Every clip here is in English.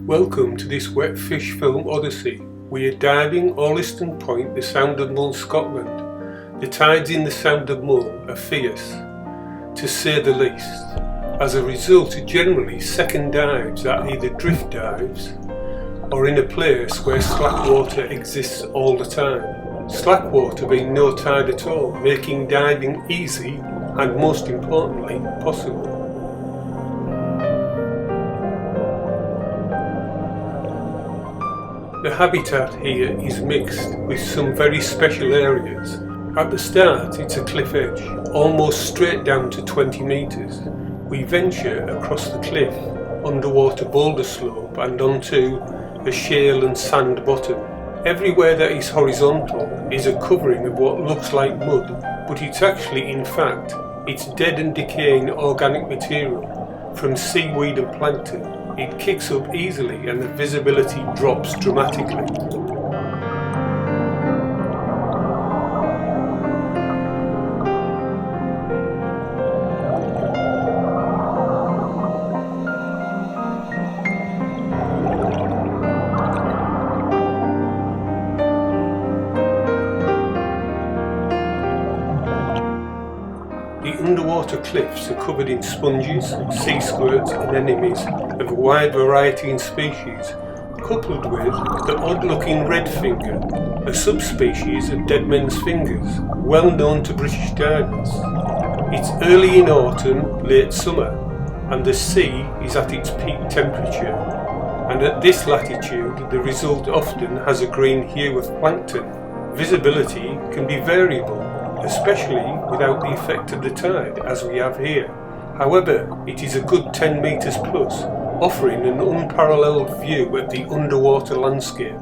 Welcome to this wet fish film odyssey. We are diving Auliston Point, the Sound of Mull, Scotland. The tides in the Sound of Mull are fierce, to say the least. As a result, generally second dives are either drift dives or in a place where slack water exists all the time. Slack water being no tide at all, making diving easy and most importantly possible. The habitat here is mixed with some very special areas. At the start it's a cliff edge, almost straight down to 20 metres. We venture across the cliff, underwater boulder slope and onto a shale and sand bottom. Everywhere that is horizontal is a covering of what looks like mud, but it's actually, in fact, it's dead and decaying organic material from seaweed and plankton. It kicks up easily and the visibility drops dramatically. The underwater cliffs are covered in sponges, sea squirts and anemones of a wide variety in species, coupled with the odd-looking red finger, a subspecies of dead men's fingers, well known to British divers. It's early in autumn, late summer, and the sea is at its peak temperature, and at this latitude the result often has a green hue of plankton. Visibility can be variable, especially without the effect of the tide, as we have here. However, it is a good 10 metres plus, offering an unparalleled view of the underwater landscape.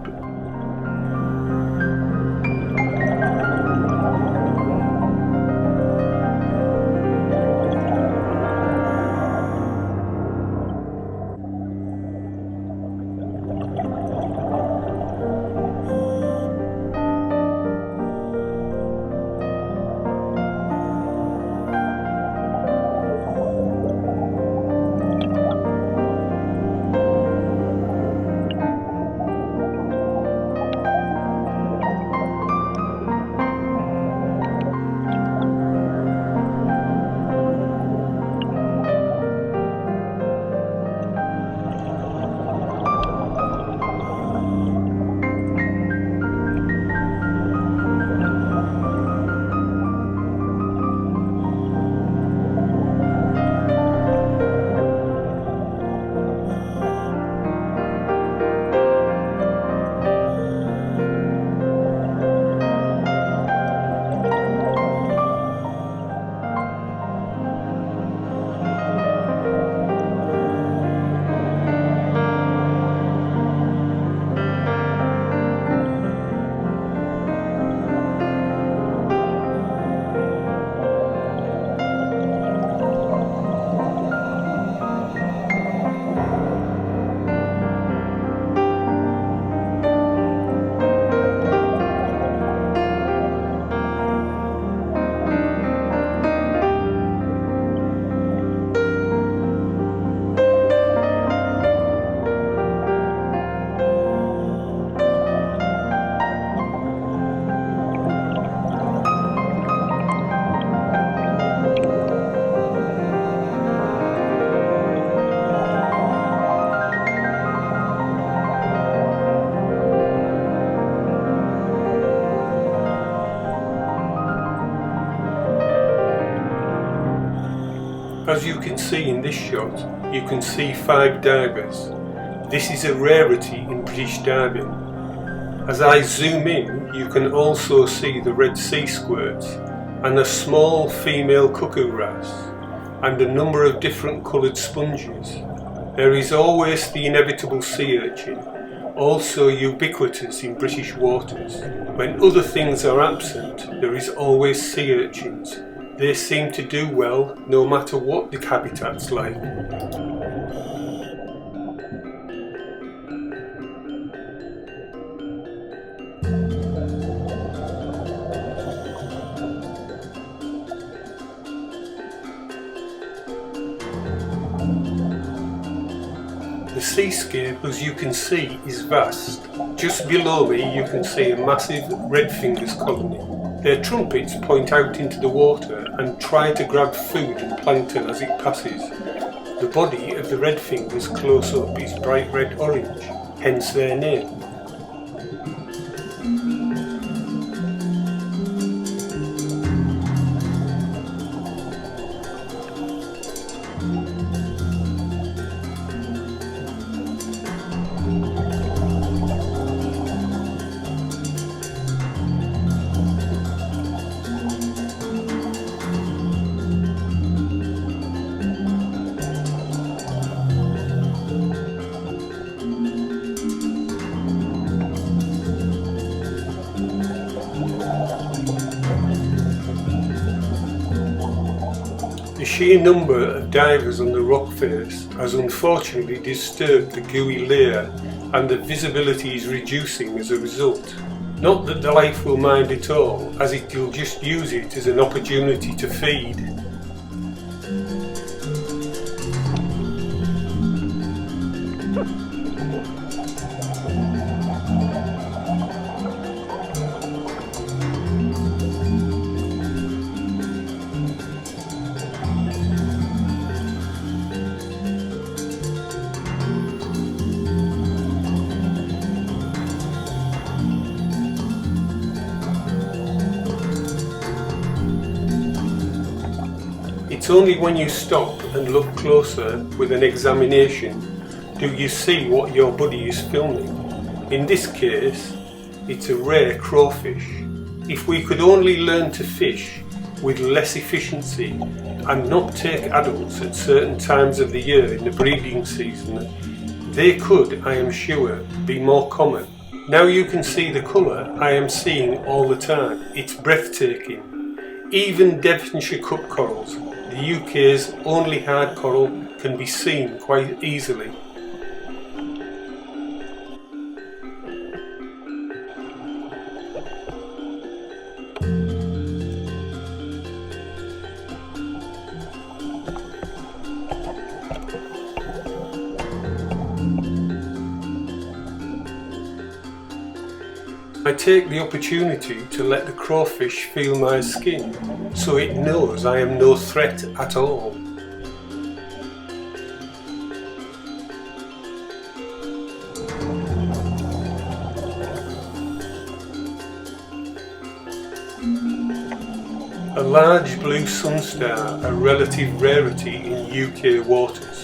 As you can see in this shot, you can see 5 divers. This is a rarity in British diving. As I zoom in, you can also see the red sea squirts and a small female cuckoo wrasse and a number of different coloured sponges. There is always the inevitable sea urchin, also ubiquitous in British waters. When other things are absent, there is always sea urchins. They seem to do well no matter what the habitat's like. seascape, as you can see, is vast. Just below me you can see a massive redfingers colony. Their trumpets point out into the water and try to grab food and plankton as it passes. The body of the redfingers close up is bright red-orange, hence their name. The sheer number of divers on the rock face has unfortunately disturbed the gooey layer, and the visibility is reducing as a result. Not that the life will mind at all, as it will just use it as an opportunity to feed. It's only when you stop and look closer with an examination do you see what your buddy is filming. In this case, it's a rare crawfish. If we could only learn to fish with less efficiency and not take adults at certain times of the year in the breeding season, they could, I am sure, be more common. Now you can see the colour I am seeing all the time. It's breathtaking. Even Devonshire cup corals, the UK's only hard coral, can be seen quite easily. I take the opportunity to let the crawfish feel my skin, so it knows I am no threat at all. A large blue sunstar, a relative rarity in UK waters.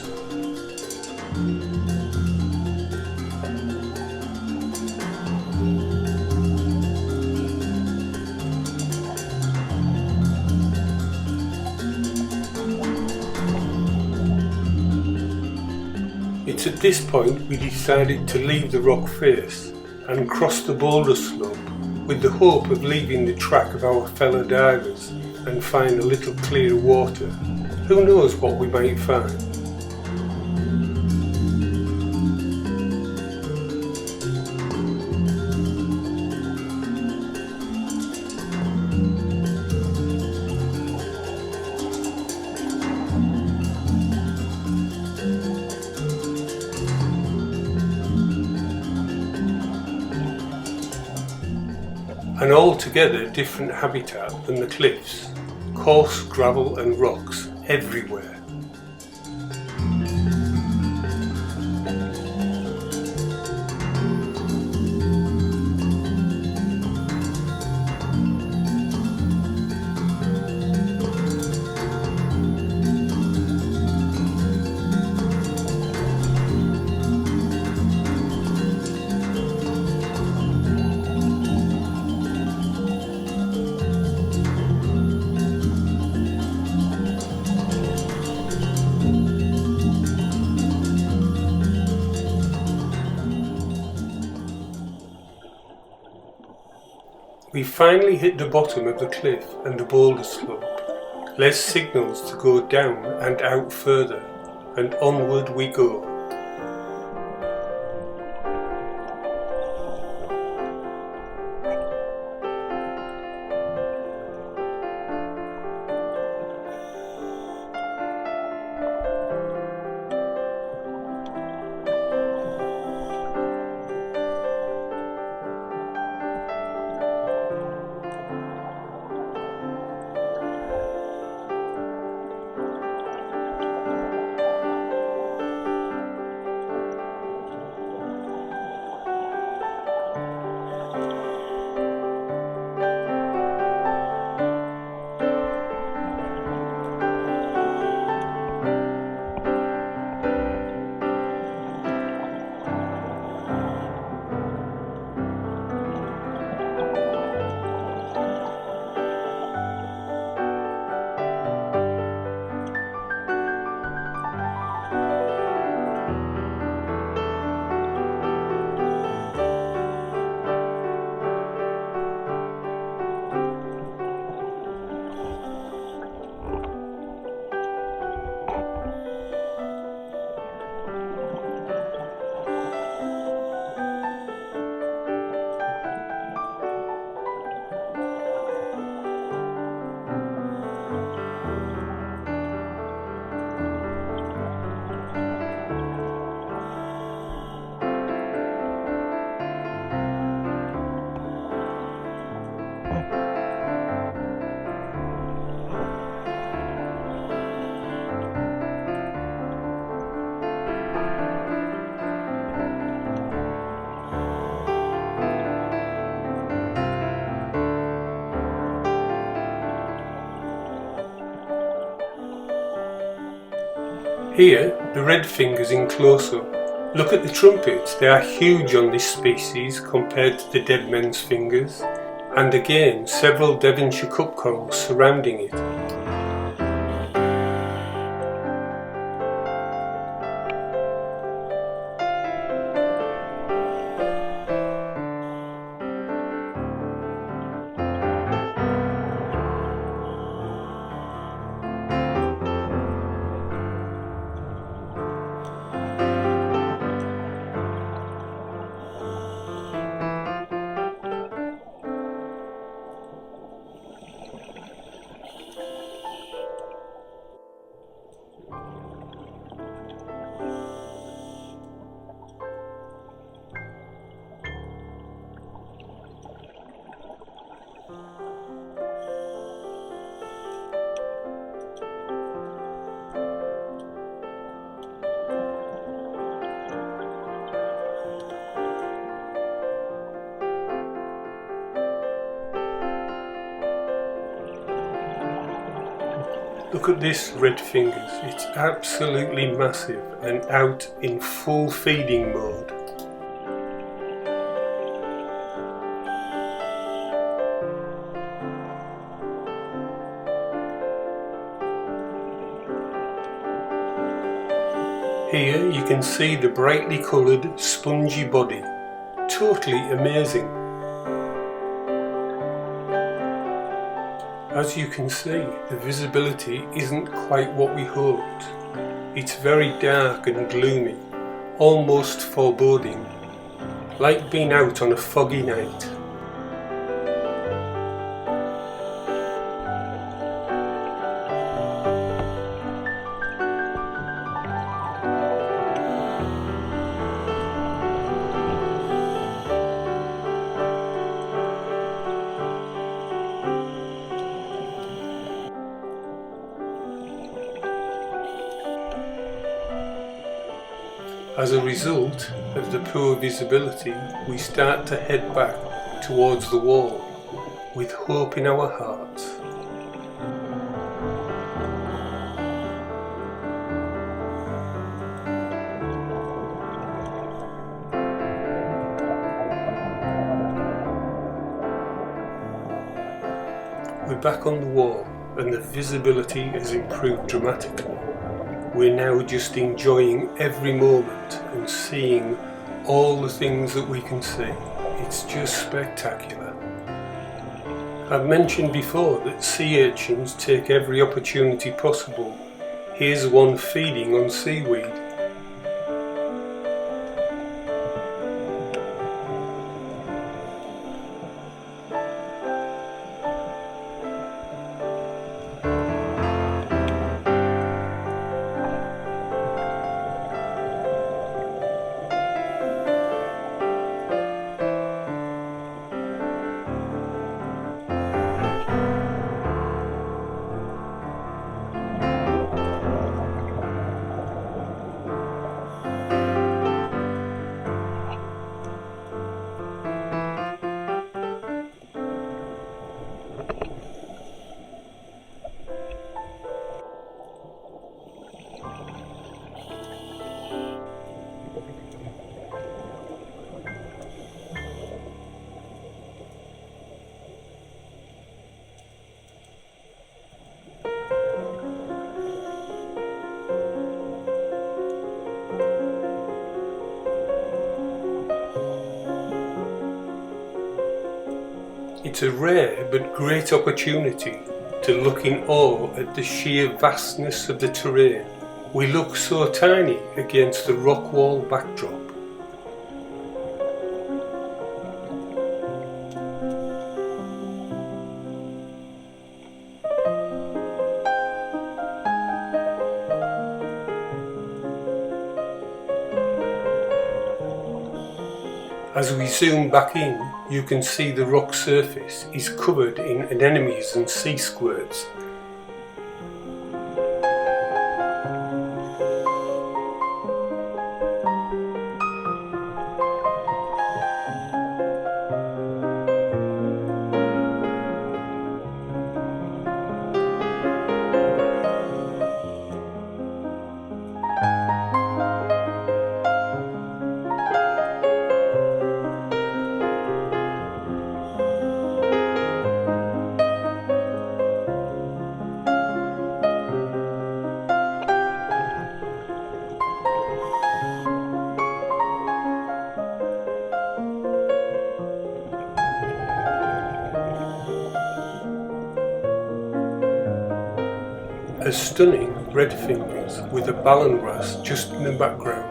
It's at this point we decided to leave the rock face and cross the boulder slope with the hope of leaving the track of our fellow divers and find a little clearer water. Who knows what we might find? An altogether different habitat than the cliffs, coarse gravel and rocks everywhere. We finally hit the bottom of the cliff and the boulder slope. Less signals to go down and out further, and onward we go. Here, the red fingers in close-up. Look at the trumpets, they are huge on this species compared to the dead men's fingers. And again, several Devonshire cup corals surrounding it. Look at this red fingers, it's absolutely massive and out in full feeding mode. Here you can see the brightly coloured spongy body, totally amazing. As you can see, the visibility isn't quite what we hoped. It's very dark and gloomy, almost foreboding, like being out on a foggy night. As a result of the poor visibility, we start to head back towards the wall with hope in our hearts. We're back on the wall and the visibility has improved dramatically. We're now just enjoying every moment and seeing all the things that we can see. It's just spectacular. I've mentioned before that sea urchins take every opportunity possible. Here's one feeding on seaweed. It's a rare but great opportunity to look in awe at the sheer vastness of the terrain. We look so tiny against the rock wall backdrop. As we zoom back in, you can see the rock surface is covered in anemones and sea squirts. the stunning red fingers with a ballongrass just in the background.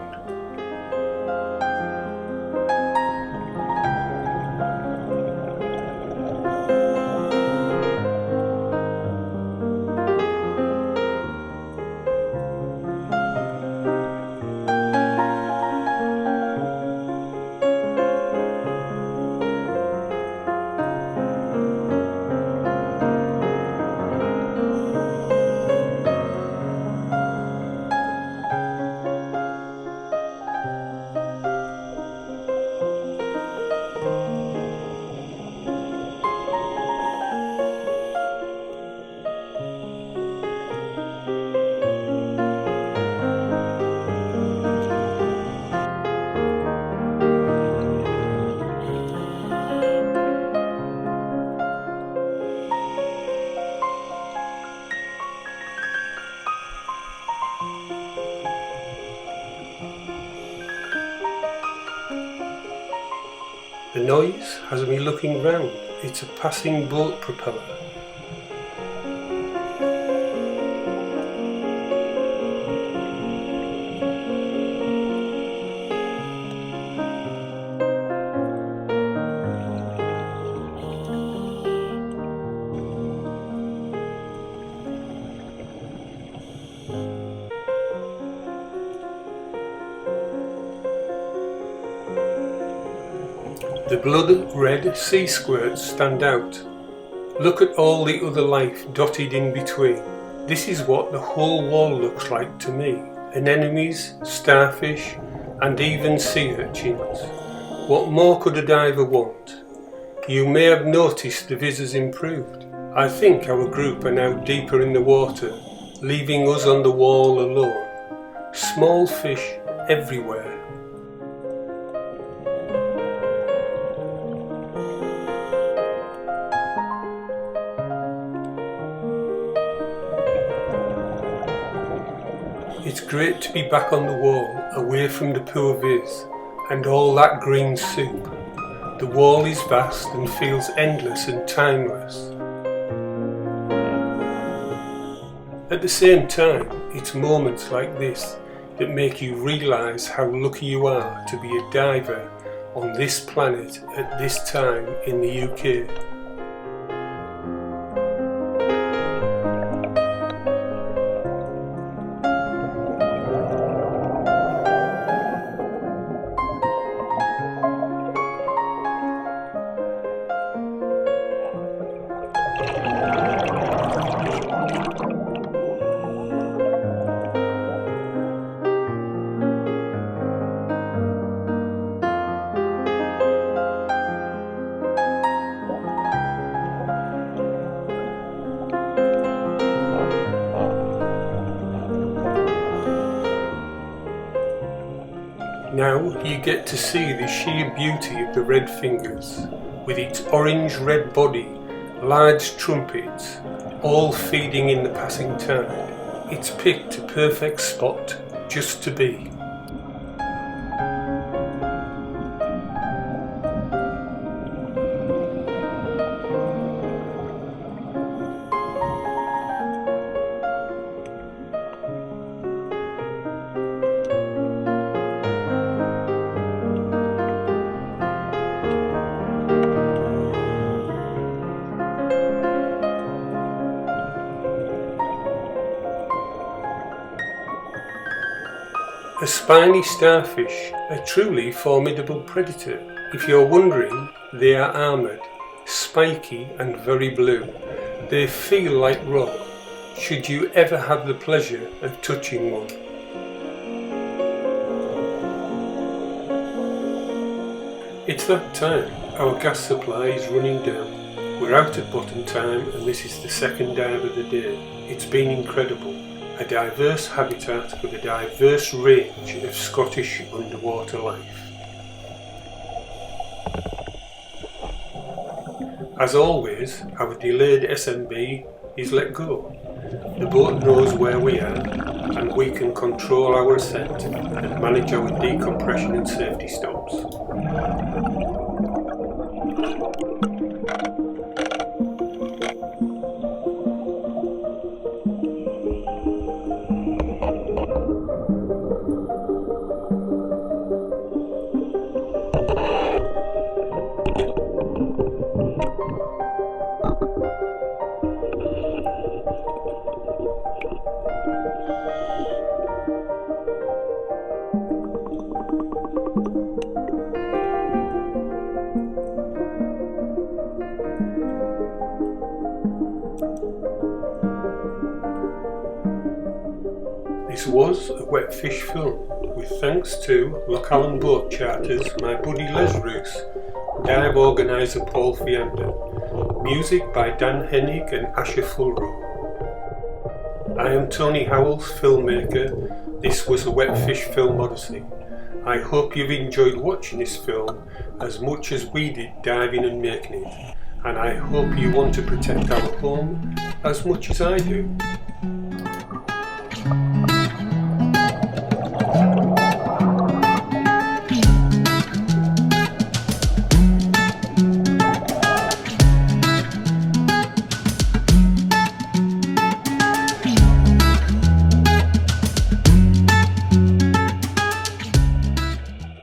The noise has me looking round. It's a passing boat propeller. The blood-red sea squirts stand out. Look at all the other life dotted in between. This is what the whole wall looks like to me. Anemones, starfish, and even sea urchins. What more could a diver want? You may have noticed the viz has improved. I think our group are now deeper in the water, leaving us on the wall alone. Small fish everywhere. It's great to be back on the wall, away from the poor viz, and all that green soup. The wall is vast and feels endless and timeless. At the same time, it's moments like this that make you realise how lucky you are to be a diver on this planet at this time in the UK. Now you get to see the sheer beauty of the red fingers, with its orange-red body, large trumpets, all feeding in the passing tide. It's picked a perfect spot just to be. A spiny starfish, a truly formidable predator. If you're wondering, they are armoured, spiky and very blue. They feel like rock, should you ever have the pleasure of touching one. It's that time. Our gas supply is running down. We're out at bottom time and this is the second dive of the day. It's been incredible. A diverse habitat with a diverse range of Scottish underwater life. As always, our delayed SMB is let go. The boat knows where we are and we can control our ascent and manage our decompression and safety stops. This was a wet fish film, with thanks to Loch Allen Boat Charters, my buddy Les Roos, dive organiser Paul Fiander, music by Dan Hennig and Asher Fulrow. I am Tony Howells, filmmaker. This was a wet fish film odyssey. I hope you've enjoyed watching this film as much as we did diving and making it, and I hope you want to protect our home as much as I do.